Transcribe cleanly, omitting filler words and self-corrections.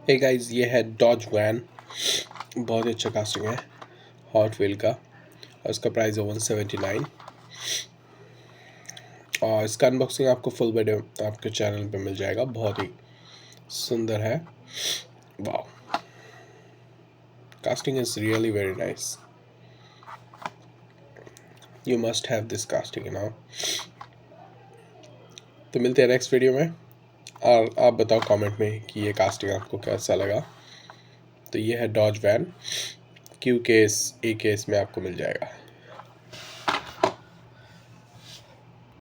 Hey guys, ये है Dodge van. बहुत ही अच्छा कास्टिंग है हॉट व्हील का और इसका प्राइस है 179। और इसका अनबॉक्सिंग आपको फुल वीडियो आपके चैनल पे मिल जाएगा। बहुत ही सुंदर है। वाह, casting is really very nice. You must have this casting now. तो मिलते हैं नेक्स्ट वीडियो में और आप बताओ कमेंट में कि ये कास्टिंग आपको कैसा लगा। तो ये है डॉज वैन, क्यू केस ए केस में आपको मिल जाएगा।